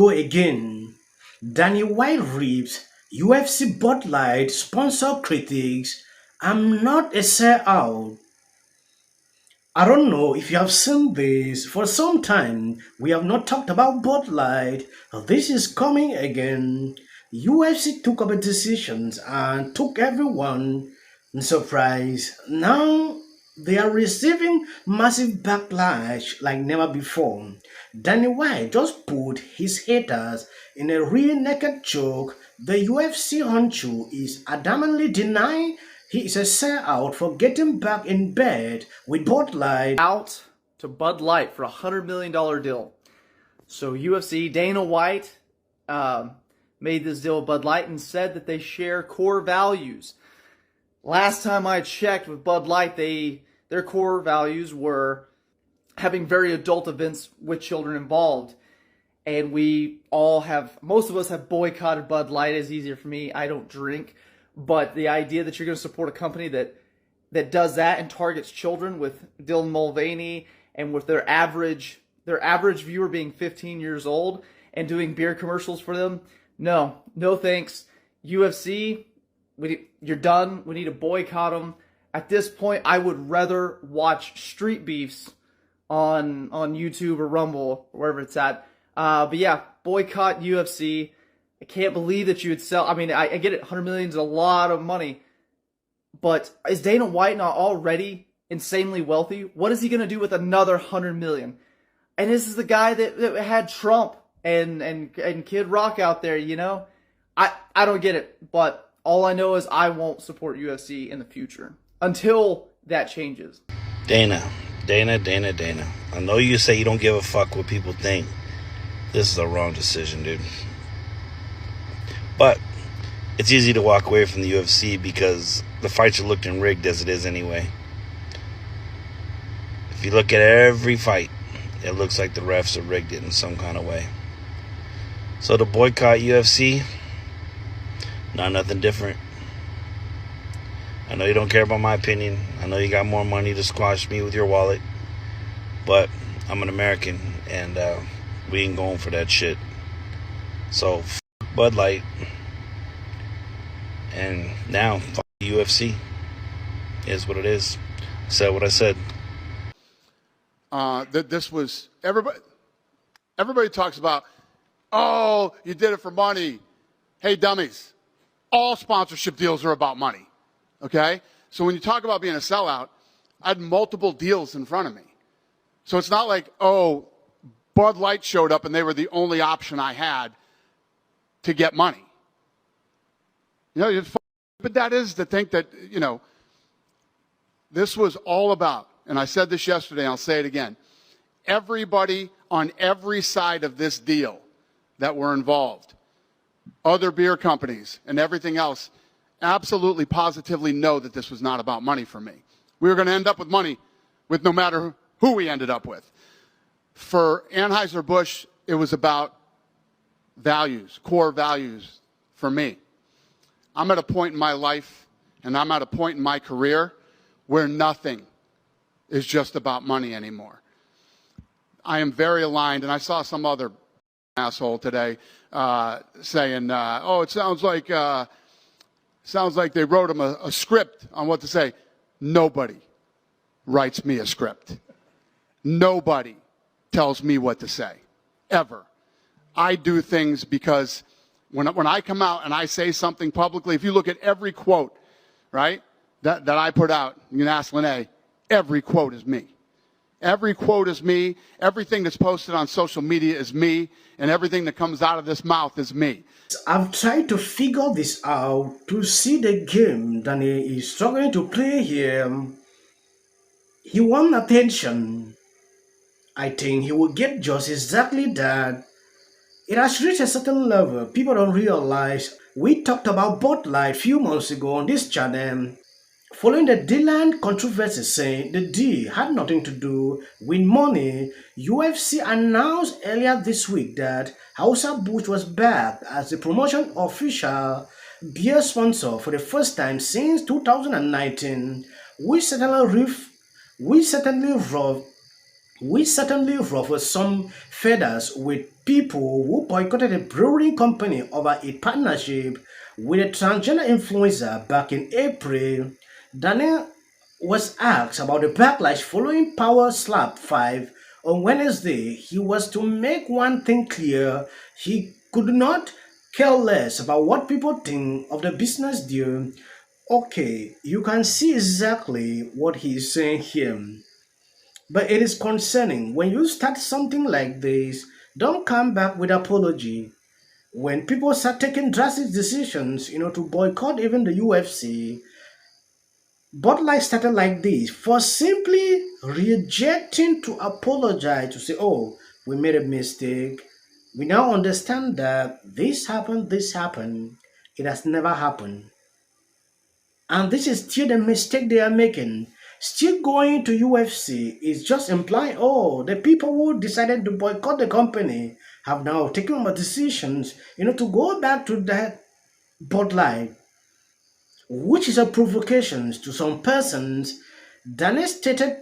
Go again. Danny White rips UFC Bud Light sponsor critics. I'm not a sellout. I don't know if you have seen this. For some time, we have not talked about Bud Light. This is coming again. UFC took up a decision and took everyone in surprise. Now they are receiving massive backlash like never before. Danny White just put his haters in a real naked choke. The UFC honcho is adamantly denying he is a sellout for getting back in bed with Bud Light. Out to Bud Light for a $100 million deal. So UFC, Dana White made this deal with Bud Light and said that they share core values. Last time I checked with Bud Light, their core values were having very adult events with children involved. And most of us have boycotted Bud Light. It's easier for me. I don't drink. But the idea that you're going to support a company that does that and targets children with Dylan Mulvaney and with their average viewer being 15 years old and doing beer commercials for them, no thanks. UFC, you're done. We need to boycott them. At this point, I would rather watch street beefs on YouTube or Rumble or wherever it's at. But yeah, boycott UFC. I can't believe that you would sell. I mean, I get it. 100 million is a lot of money. But is Dana White not already insanely wealthy? What is he going to do with another 100 million? And this is the guy that had Trump and Kid Rock out there, you know? I don't get it. But all I know is I won't support UFC in the future until that changes. Dana. I know you say you don't give a fuck what people think. This is the wrong decision, dude. But it's easy to walk away from the UFC because the fights are looking rigged as it is anyway. If you look at every fight, it looks like the refs have rigged it in some kind of way. So to boycott UFC, not nothing different. I know you don't care about my opinion. I know you got more money to squash me with your wallet. But I'm an American and we ain't going for that shit. So Bud Light, and now fuck the UFC. Is what it is. I said what I said. That this was everybody talks about, oh, you did it for money. Hey, dummies, all sponsorship deals are about money. Okay? So when you talk about being a sellout, I had multiple deals in front of me. So it's not like, oh, Bud Light showed up and they were the only option I had to get money. You know, but that is to think that, you know, this was all about, and I said this yesterday, and I'll say it again, everybody on every side of this deal that were involved, other beer companies and everything else, absolutely positively know that this was not about money for me. We were going to end up with money with no matter who we ended up with. For Anheuser-Busch, it was about values, core values for me. I'm at a point in my life and I'm at a point in my career where nothing is just about money anymore. I am very aligned, and I saw some other asshole today saying, oh, it sounds like they wrote him a script on what to say. Nobody writes me a script. Nobody tells me what to say, ever. I do things because when I come out and I say something publicly, if you look at every quote, right, that I put out, you can ask Lene, every quote is me. Every quote is me. Everything that's posted on social media is me. And everything that comes out of this mouth is me. I've tried to figure this out to see the game Danny is struggling to play here. He wants attention. I think he will get just exactly that. It has reached a certain level people don't realize. We talked about Bud Light a few months ago on this channel. Following the Dylan controversy saying the deal had nothing to do with money, UFC announced earlier this week that Anheuser-Busch was back as the promotion official beer sponsor for the first time since 2019. We certainly We certainly ruffled some feathers with people who boycotted a brewing company over a partnership with a transgender influencer back in April. Daniel was asked about the backlash following Power Slap 5 on Wednesday. He was to make one thing clear: he could not care less about what people think of the business deal. Okay, you can see exactly what he's saying here. But it is concerning when you start something like this, don't come back with apology. When people start taking drastic decisions, to boycott even the UFC, but life started like this for simply rejecting to apologize to say, oh, we made a mistake. We now understand that this happened. It has never happened. And this is still the mistake they are making. Still going to UFC is just implying, oh, the people who decided to boycott the company have now taken decisions, to go back to that Bud Light, which is a provocation to some persons. Daniel stated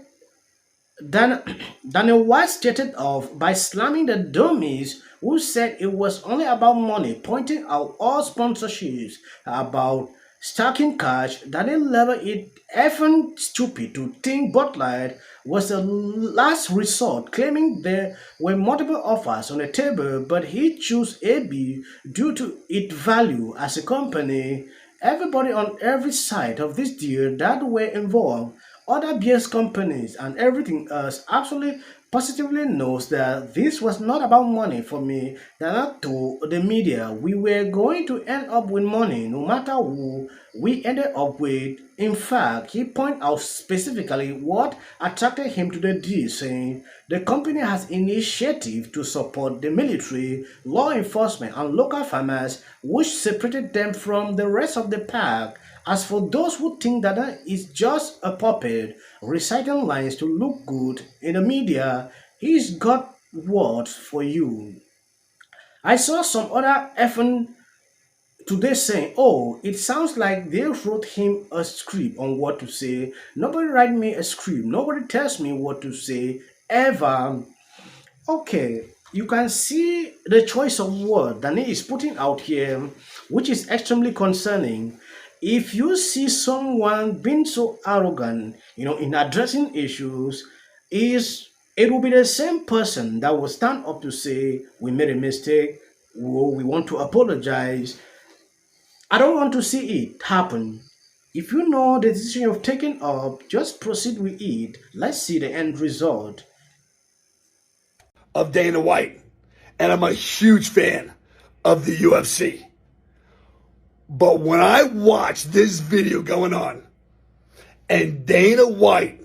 Dan, Daniel White stated off by slamming the dummies who said it was only about money, pointing out all sponsorships about stacking cash. Daniel labeled it effing stupid to think Bud Light was the last resort, claiming there were multiple offers on the table, but he chose AB due to its value as a company. Everybody on every side of this deal that were involved, other beer companies and everything else, absolutely positively knows that this was not about money for me. That not to the media. We were going to end up with money no matter who we ended up with. In fact, he pointed out specifically what attracted him to the deal, saying the company has initiative to support the military, law enforcement, and local farmers, which separated them from the rest of the pack. As for those who think that is just a puppet reciting lines to look good in the media, he's got words for you. I saw some other effing today saying, oh, it sounds like they wrote him a script on what to say. Nobody write me a script. Nobody tells me what to say ever. Okay, you can see the choice of word that he is putting out here, which is extremely concerning. If you see someone being so arrogant, in addressing issues, is it will be the same person that will stand up to say, we made a mistake, we want to apologize. I don't want to see it happen. If you know the decision you've taken up, just proceed with it. Let's see the end result. Of Dana White, and I'm a huge fan of the UFC. But when I watch this video going on, and Dana White